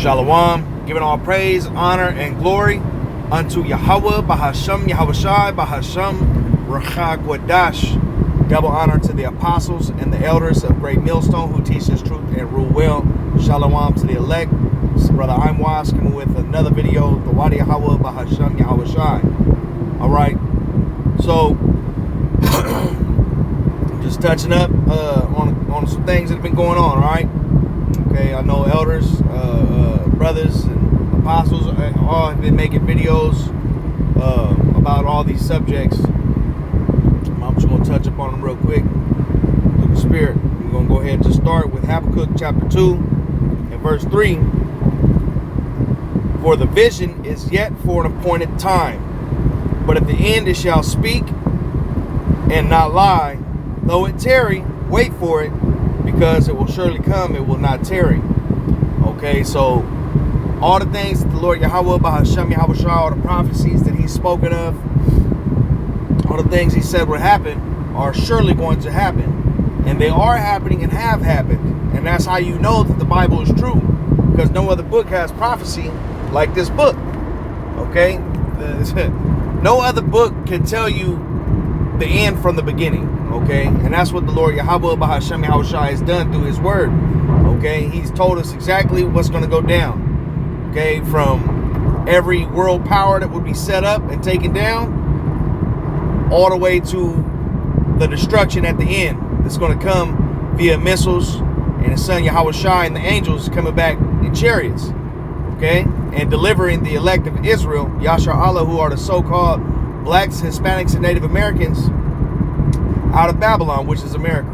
Shalom, giving all praise, honor, and glory unto Yahweh, Bahasham, Yahushai, Bahasham, Ruach HaKodesh. Double honor to the apostles and the elders of Great Millstone who teach this truth and rule well. Shalom to the elect. This is Brother Imwas coming with another video. The Wadi Yahweh, Bahasham, Yahushai. Alright, so just touching up on some things that have been going on, alright? Okay, I know elders, brothers, and apostles all have been making videos about all these subjects. I'm just going to touch upon them real quick through the Spirit. We're going to go ahead and just start with Habakkuk chapter 2 and verse 3. For the vision is yet for an appointed time, but at the end it shall speak and not lie. Though it tarry, wait for it, because it will surely come, it will not tarry. Okay, so all the things that the Lord Yahweh, Bahasham, Yahushua, all the prophecies that he's spoken of, all the things he said would happen are surely going to happen. And they are happening and have happened. And that's how you know that the Bible is true, because no other book has prophecy like this book. Okay? No other book can tell you the end from the beginning. Okay, and that's what the Lord Yahweh Bahasham Yahushua has done through his word. Okay, he's told us exactly what's going to go down. Okay, from every world power that would be set up and taken down, all the way to the destruction at the end. It's going to come via missiles and his son Yahushua and the angels coming back in chariots. Okay, and delivering the elect of Israel, Yashar Allah, who are the so-called blacks, Hispanics, and Native Americans, out of Babylon, which is America.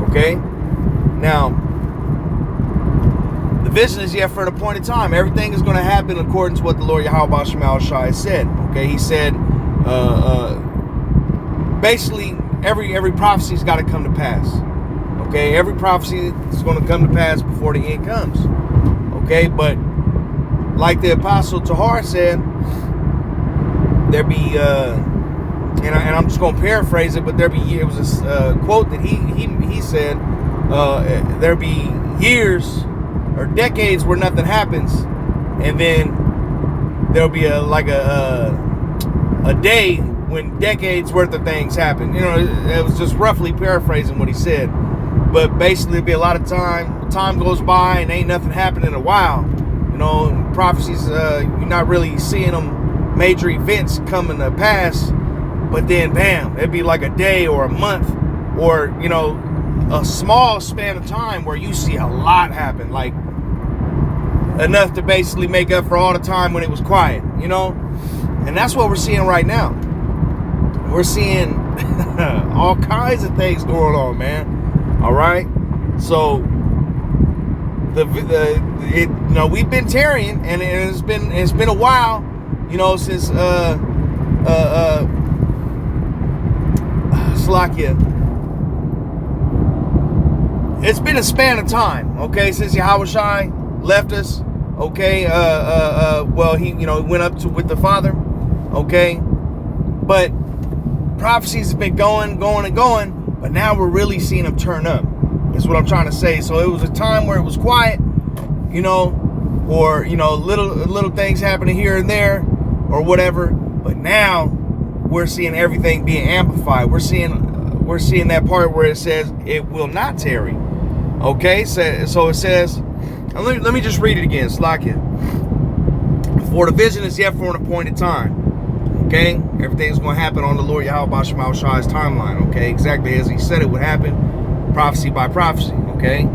Okay? Now, the vision is yet for an appointed time. Everything is going to happen in accordance with what the Lord Yahweh has said. Okay? He said, basically, every prophecy's got to come to pass. Okay? Every prophecy is going to come to pass before the end comes. Okay? But, like the Apostle Tahar said, there be... and I'm just going to paraphrase it, but it was a quote that he said, there be years or decades where nothing happens, and then there'll be a day when decades worth of things happen. You know, it was just roughly paraphrasing what he said, but basically it'll be a lot of time goes by and ain't nothing happened in a while. You know, prophecies, you're not really seeing them major events coming to pass. But then, bam, it'd be like a day or a month or, you know, a small span of time where you see a lot happen. Like, enough to basically make up for all the time when it was quiet, you know? And that's what we're seeing right now. We're seeing all kinds of things going on, man. All right? So, you know, we've been tarrying, and it's been a while, you know, since, Slakia. It's been a span of time, okay, since Yahushua left us, okay. Well, he, you know, went up with the Father, okay. But prophecies have been going, but now we're really seeing them turn up. Is what I'm trying to say. So it was a time where it was quiet, you know, or, you know, little things happening here and there, or whatever. But now we're seeing everything being amplified. We're seeing that part where it says it will not tarry. Okay, so it says, let me just read it again. Slakia. For the vision is yet for an appointed time. Okay, everything's going to happen on the Lord Yahweh Bahashemahushi's timeline. Okay, exactly as he said it would happen, prophecy by prophecy. Okay,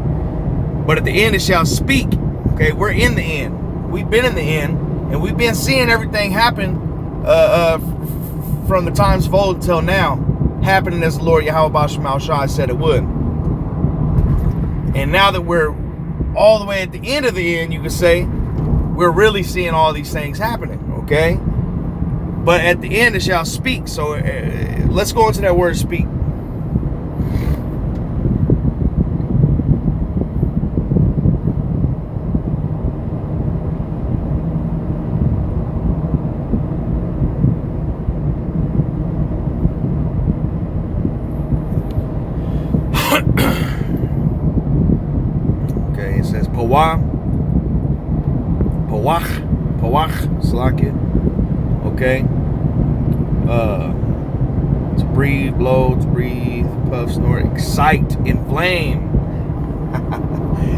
but at the end it shall speak. Okay, we're in the end. We've been in the end, and we've been seeing everything happen from the times of old till now, happening as the Lord Yahweh Bahashemahusha said it would. And now that we're all the way at the end of the end, you could say, we're really seeing all these things happening, okay? But at the end it shall speak. So let's go into that word speak. Okay, it says Pawah Salakia. Okay. To breathe, blow, to breathe, puff, snort, excite, inflame.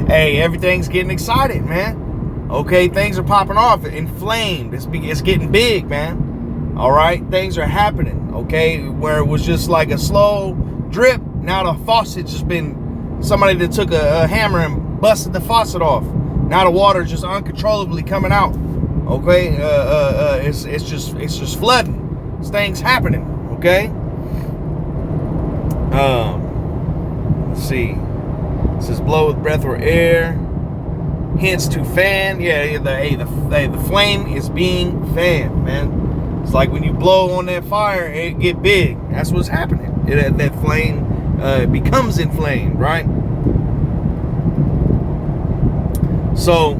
Hey, everything's getting excited, man. Okay, things are popping off, inflamed. It's getting big, man. All right, things are happening. Okay, where it was just like a slow drip, now the faucet just been somebody that took a hammer and busted the faucet off. Now the water just uncontrollably coming out. Okay, it's just flooding. This thing's happening. Okay. Let's see. It says blow with breath or air. Hence to fan. Yeah, the flame is being fanned, man. It's like when you blow on that fire, it get big. That's what's happening. That flame becomes inflamed, right? So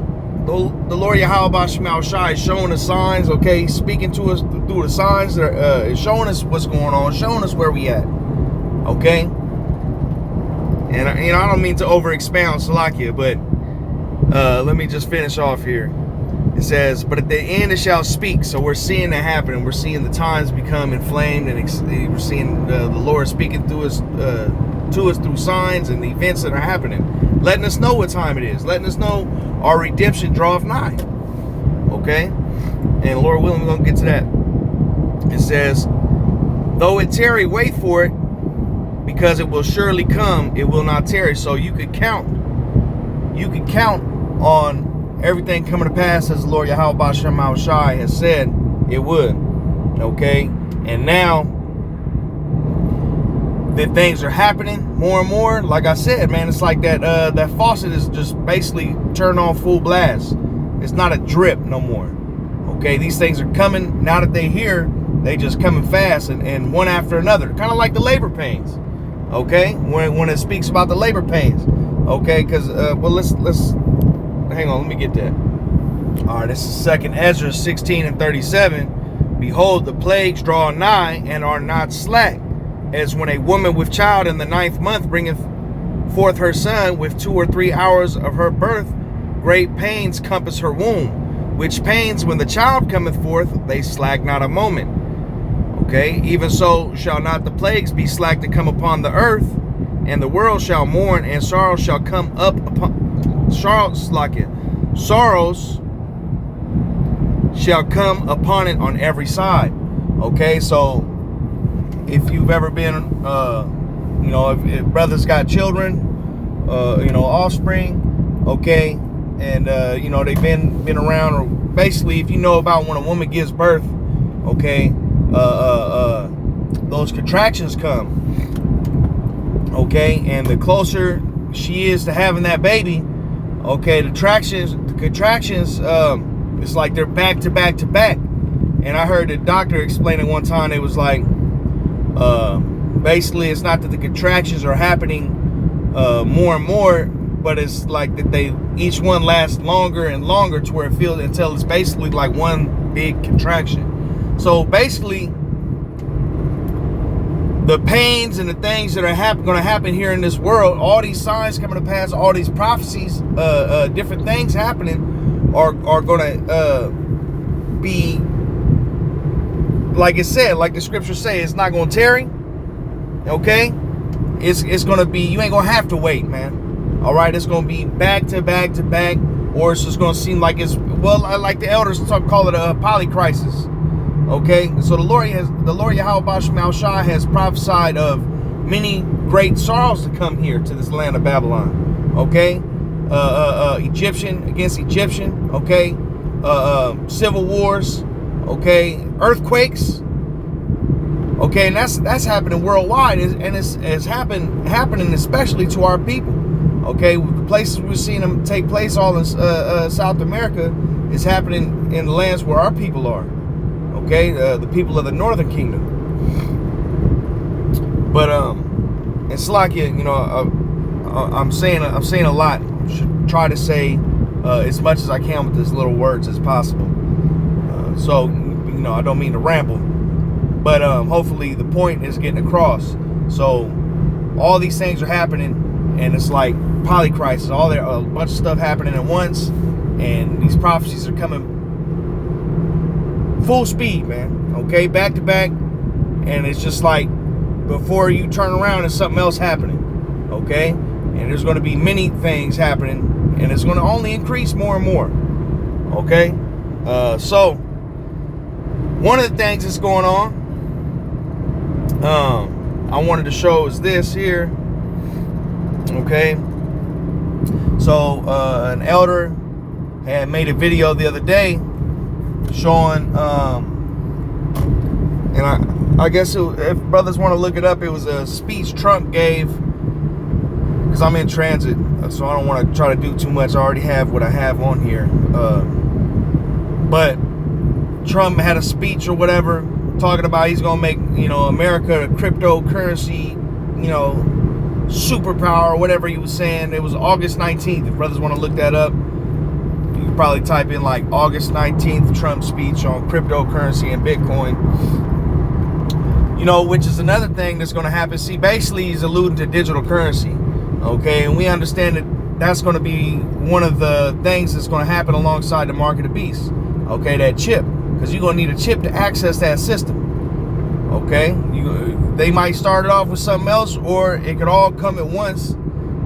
the Lord Yahweh Shema Shai is showing us signs, okay, speaking to us through the signs that are showing us what's going on, showing us where we at, okay. And I don't mean to over expound Salakia, but let me just finish off here. It says, but at the end it shall speak. So we're seeing that happening. We're seeing the times become inflamed, and we're seeing the Lord speaking through us to us through signs and the events that are happening, letting us know what time it is, letting us know our redemption draweth nigh. Okay, and Lord willing, we're gonna get to that. It says, though it tarry, wait for it, because it will surely come, it will not tarry. So you could count on everything coming to pass as the Lord Yahweh Shema Shai has said it would. Okay, and now that things are happening more and more, like I said, man, it's like that faucet is just basically turned on full blast. It's not a drip no more. Okay, these things are coming now that they're here. They just coming fast and one after another, kind of like the labor pains. Okay, when it speaks about the labor pains. Okay, because well, let's hang on, let me get that. All right, this is 2nd Ezra 16 and 37. Behold, the plagues draw nigh and are not slack, as when a woman with child in the 9th month bringeth forth her son, with 2 or 3 hours of her birth, great pains compass her womb, which pains when the child cometh forth, they slack not a moment. Okay, even so shall not the plagues be slack to come upon the earth, and the world shall mourn, and sorrow shall come up upon sorrows shall come upon it on every side. Okay, so if you've ever been, if brothers got children, offspring, okay, and they've been around, or basically, if you know about when a woman gives birth, okay, those contractions come, okay, and the closer she is to having that baby, okay, the contractions, it's like they're back to back to back. And I heard the doctor explain it one time. It was like, basically, it's not that the contractions are happening more and more, but it's like that each one lasts longer and longer to where it feels until it's basically like one big contraction. So basically, the pains and the things that are going to happen here in this world, all these signs coming to pass, all these prophecies, different things happening are going to be, like it said, like the scriptures say, it's not going to tarry. Okay, it's going to be, you ain't going to have to wait, man. All right, it's going to be back to back to back, or it's just going to seem like it's, well, like the elders call it a polycrisis. Okay, so the Lord Yahweh Shema Shai has prophesied of many great sorrows to come here to this land of Babylon. Okay, Egyptian against Egyptian. Okay, civil wars. Okay, earthquakes. Okay, and that's happening worldwide, and it's happening especially to our people. Okay, the places we're seeing them take place all in South America is happening in the lands where our people are. Okay, the people of the Northern Kingdom. But it's like, I'm saying a lot. I should try to say as much as I can with as little words as possible. So I don't mean to ramble, but hopefully the point is getting across. So all these things are happening, and it's like polycrisis. A bunch of stuff happening at once, And these prophecies are coming full speed, man. Okay, back to back. And it's just like before you turn around, there's something else happening. Okay, and there's going to be many things happening, and it's going to only increase more and more. Okay, so one of the things that's going on, I wanted to show is this here. Okay, so an elder had made a video the other day showing, and I guess if brothers want to look it up, it was a speech Trump gave, because I'm in transit, so I don't want to try to do too much. I already have what I have on here. But Trump had a speech or whatever talking about he's going to make, America a cryptocurrency, superpower or whatever he was saying. It was August 19th. If brothers want to look that up, you can probably type in like August 19th Trump speech on cryptocurrency and Bitcoin. Which is another thing that's going to happen. See, basically he's alluding to digital currency. Okay, and we understand that that's going to be one of the things that's going to happen alongside the mark of the beast. Okay, that chip, because you're going to need a chip to access that system. Okay, they might start it off with something else, or it could all come at once.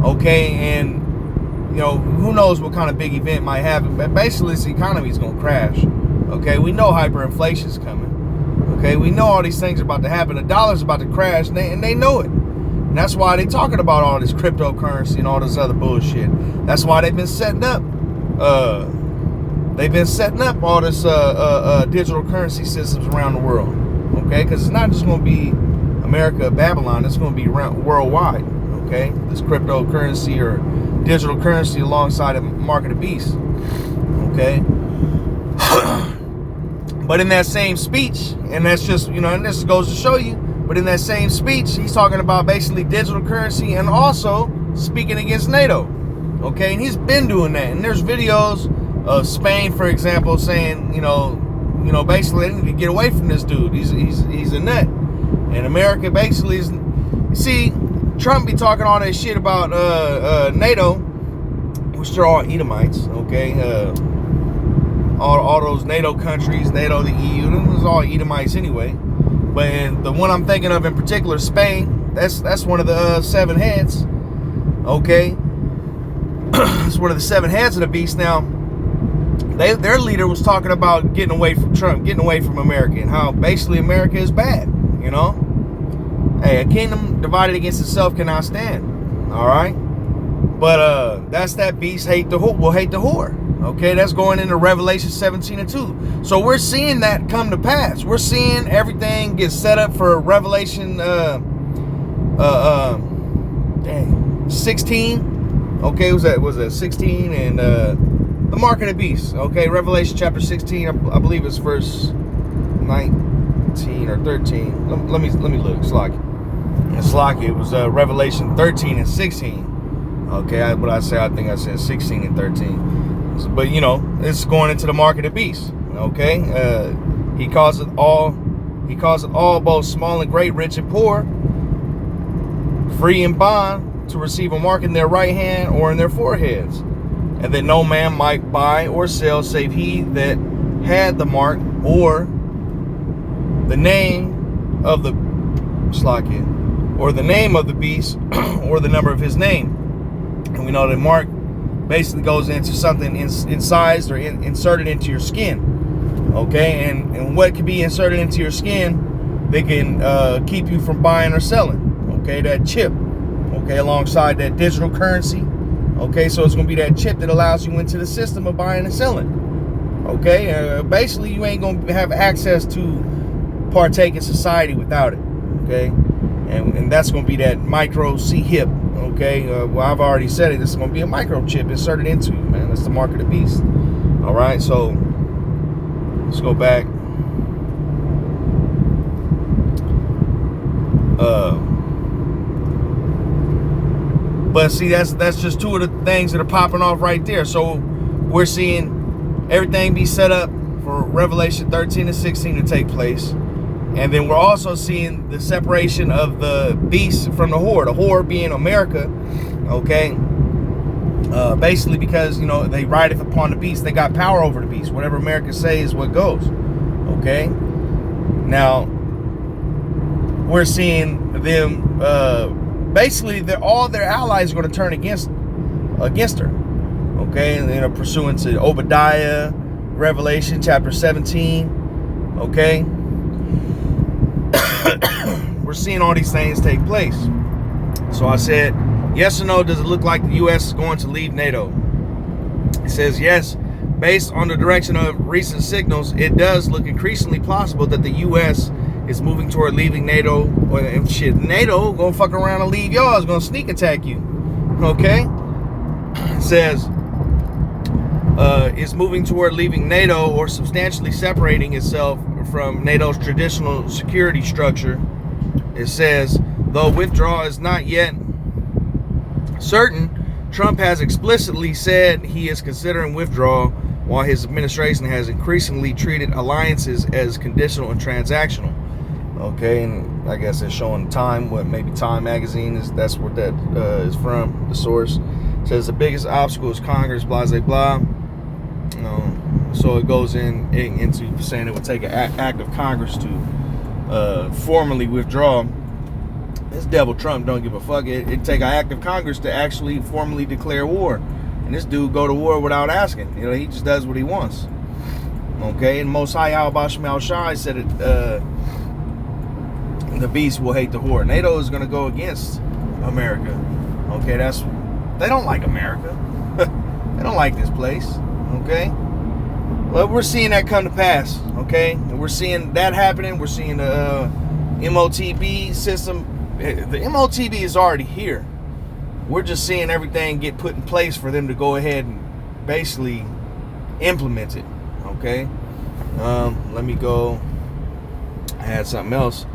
Okay, and who knows what kind of big event might happen. But basically, this economy is going to crash. Okay, we know hyperinflation is coming. Okay, we know all these things are about to happen. The dollar's about to crash, and they know it. And that's why they're talking about all this cryptocurrency and all this other bullshit. That's why they've been setting up all this digital currency systems around the world. Okay, because it's not just going to be America, Babylon. It's going to be worldwide. Okay, this cryptocurrency or digital currency alongside the mark of the beast. Okay. But in that same speech, and that's just, and this goes to show you, but in that same speech, he's talking about basically digital currency and also speaking against NATO. Okay, and he's been doing that. And there's videos of Spain, for example, saying, basically they need to get away from this dude. He's a nut. And America basically is, see, Trump be talking all that shit about NATO, which they're all Edomites, okay? All those NATO countries, NATO, the EU, it was all Edomites anyway. But the one I'm thinking of in particular, Spain, that's one of the 7 heads. Okay, it's one of the 7 heads of the beast. Now, their leader was talking about getting away from Trump, getting away from America, and how basically America is bad. Hey, a kingdom divided against itself cannot stand. All right, but that's that beast will hate the whore. Okay, that's going into Revelation 17:2. So we're seeing that come to pass. We're seeing everything get set up for Revelation 16. Okay, was that 16 and the mark of the beast. Okay, Revelation chapter 16. I believe it's verse 19 or 13. Let me look. It's like it was Revelation 13 and 16. Okay, I think I said 16 and 13. But it's going into the mark of the beast. Okay, he calls it all both small and great, rich and poor, free and bond, to receive a mark in their right hand or in their foreheads, and that no man might buy or sell save he that had the mark or the name of the beast or the number of his name. And we know that mark basically goes into something incised or inserted into your skin. Okay, and what can be inserted into your skin, they can keep you from buying or selling. Okay, that chip. Okay, alongside that digital currency. Okay, so it's going to be that chip that allows you into the system of buying and selling. Okay, basically you ain't going to have access to partake in society without it. Okay, and that's going to be that micro C-hip. Okay, well, I've already said it. This is going to be a microchip inserted into you, man. That's the mark of the beast. All right, so let's go back. But see, that's just 2 of the things that are popping off right there. So we're seeing everything be set up for Revelation 13 and 16 to take place. And then we're also seeing the separation of the beast from the whore being America, okay? Basically because, you know, they rideth upon the beast. They got power over the beast. Whatever America says is what goes. Okay? Now, we're seeing them, basically, all their allies are going to turn against her. Okay? And, you know, pursuant to Obadiah, Revelation chapter 17. Okay? We're seeing all these things take place. So I said, yes or no, does it look like the U.S. is going to leave NATO? It says yes. Based on the direction of recent signals, it does look increasingly plausible that the U.S. is moving toward leaving NATO. Or shit, NATO gonna fuck around and leave y'all. Is gonna sneak attack you. Okay? It says is moving toward leaving NATO or substantially separating itself from NATO's traditional security structure. It says, though withdrawal is not yet certain, Trump has explicitly said he is considering withdrawal, while his administration has increasingly treated alliances as conditional and transactional. Okay, and I guess it's showing Time, what maybe Time magazine is, that's where that is from, the source. It says the biggest obstacle is Congress, blah, blah, blah. So it goes into saying it would take an act of Congress to formally withdraw. This devil Trump don't give a fuck. It'd take an act of Congress to actually formally declare war. And this dude go to war without asking. You know, he just does what he wants. Okay, and Most High Yahweh Shemel Shai said it, the beast will hate the whore. NATO is going to go against America. Okay, they don't like America. They don't like this place. Okay, well, we're seeing that come to pass. Okay, and we're seeing that happening. We're seeing the MOTB system. The MOTB is already here. We're just seeing everything get put in place for them to go ahead and basically implement it. Okay, let me go. I had something else.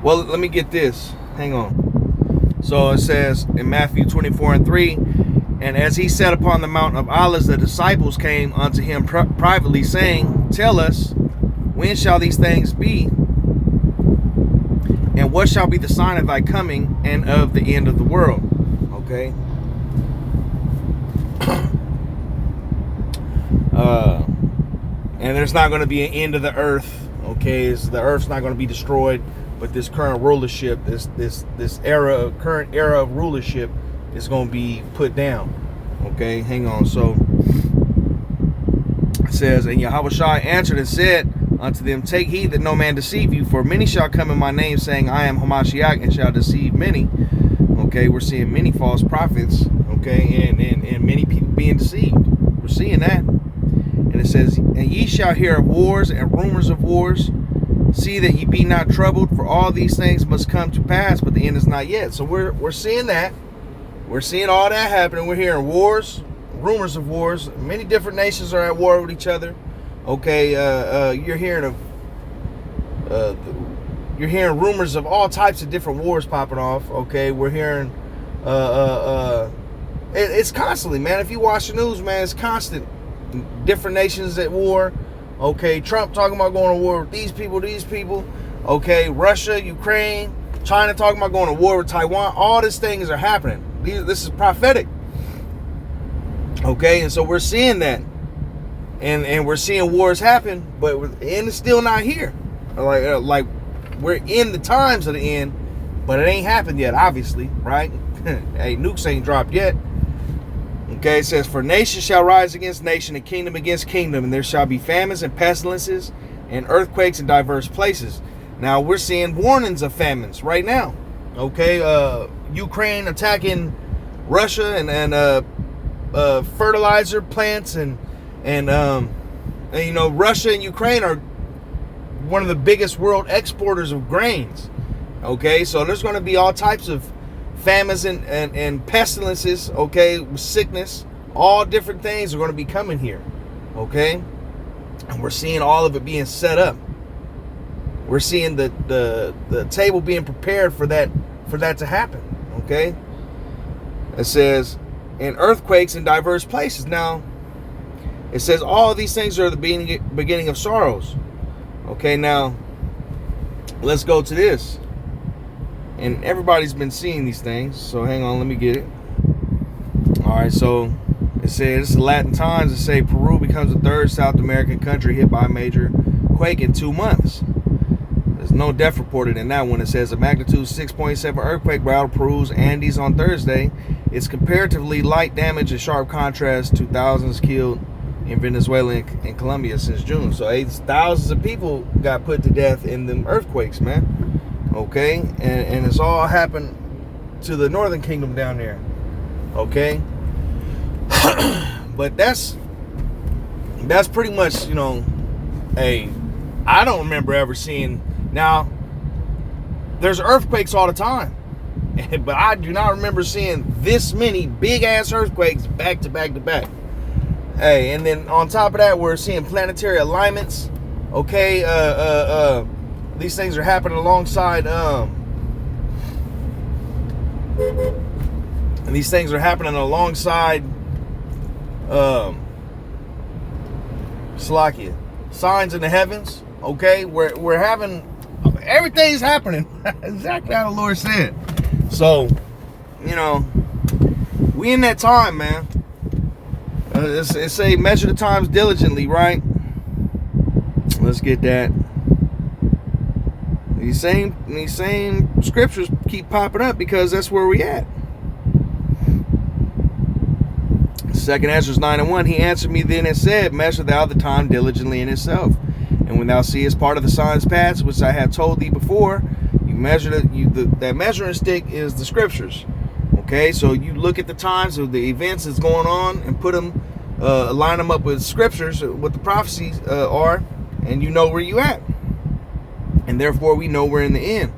Well, let me get this. Hang on. So it says in Matthew 24:3, and as he sat upon the Mount of Olives, the disciples came unto him privately, saying, tell us, when shall these things be? And what shall be the sign of thy coming and of the end of the world? Okay. And there's not going to be an end of the earth. Okay, the earth's not going to be destroyed, but this current rulership, this current era of rulership is going to be put down. Okay, hang on. So it says, and Yahushua answered and said unto them, take heed that no man deceive you, for many shall come in my name, saying, I am Hamashiach, and shall deceive many. Okay, we're seeing many false prophets. Okay, and many people being deceived. We're seeing that. And it says, and ye shall hear of wars and rumors of wars. See that ye be not troubled, for all these things must come to pass, but the end is not yet. So we're seeing that. We're seeing all that happening. We're hearing wars, rumors of wars. Many different nations are at war with each other. Okay, you're hearing rumors of all types of different wars popping off. Okay, we're hearing it's constantly, man. If you watch the news, man, it's constant. Different nations at war. Okay, Trump talking about going to war with these people. Okay, Russia, Ukraine, China talking about going to war with Taiwan. All these things are happening. This is prophetic. Okay, and so we're seeing that. And we're seeing wars happen, but the end is still not here. Like we're in the times of the end, but it ain't happened yet, obviously, right? Hey, nukes ain't dropped yet. Okay, it says, for nation shall rise against nation, and kingdom against kingdom, and there shall be famines and pestilences and earthquakes in diverse places. Now, we're seeing warnings of famines right now. Okay, Ukraine attacking Russia and fertilizer plants and you know, Russia and Ukraine are one of the biggest world exporters of grains. Okay, so there's going to be all types of famines and pestilences, okay, sickness, all different things are going to be coming here. Okay, and we're seeing all of it being set up. We're seeing the table being prepared for that to happen. Okay, it says, and earthquakes in diverse places. Now it says all of these things are the beginning of sorrows. Okay, now let's go to this. And everybody's been seeing these things, so hang on, let me get it. All right, so It says, Latin Times, it say Peru becomes the third South American country hit by a major quake in 2 months. There's no death reported in that one. It says a magnitude 6.7 earthquake rattled Peru's Andes on Thursday. It's comparatively light damage in sharp contrast to thousands killed in Venezuela and Colombia since June. So thousands of people got put to death in them earthquakes, man. Okay? And it's all happened to the Northern Kingdom down there. Okay? But that's pretty much, you know, I don't remember ever seeing. Now, there's earthquakes all the time, but I do not remember seeing this many big ass earthquakes back to back to back. Hey, and then on top of that, we're seeing planetary alignments. Okay, these things are happening alongside and these things are happening alongside Salakia, signs in the heavens. Okay, we're having, everything's happening exactly how the Lord said. So, you know, we in that time, man. It say measure the times diligently, right? Let's get that. These same scriptures keep popping up because that's where we at. 2nd Ezra 9:1, he answered me then and said, measure thou the time diligently in itself. And when thou seest part of the signs past, which I have told thee before, you measure that measuring stick is the scriptures. Okay, so you look at the times of the events that's going on and put them, line them up with scriptures, what the prophecies are, and you know where you at. And therefore we know we're in the end.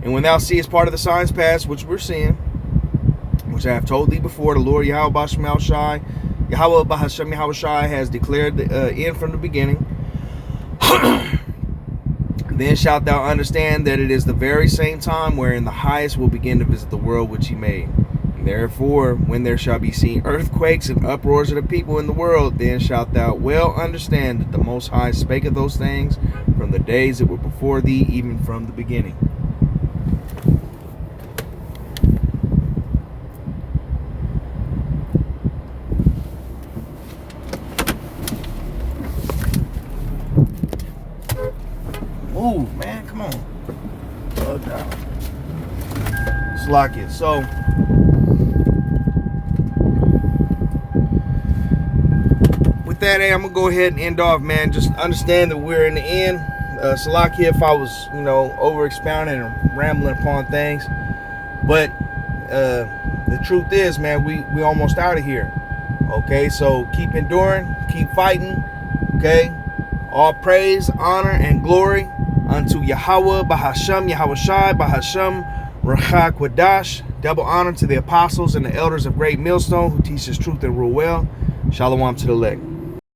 And when thou seest part of the signs past, which we're seeing, which I have told thee before, the Lord Yahweh Bahashem Yahweh Shai has declared the end from the beginning. Then shalt thou understand that it is the very same time wherein the highest will begin to visit the world which he made. And therefore, when there shall be seen earthquakes and uproars of the people in the world, then shalt thou well understand that the Most High spake of those things from the days that were before thee, even from the beginning. Move, man, come on. Salakia. So, with that, I'm gonna go ahead and end off, man. Just understand that we're in the end. Salakia if I was, you know, over expounding and rambling upon things, but the truth is, man, we almost out of here. Okay, so keep enduring, keep fighting. Okay, all praise, honor, and glory unto Yahweh, Bahashem, Yahweh Shai, Bahashem, Rachak Wadash. Double honor to the apostles and the elders of Great Millstone who teach us truth and rule well. Shalom to the elect.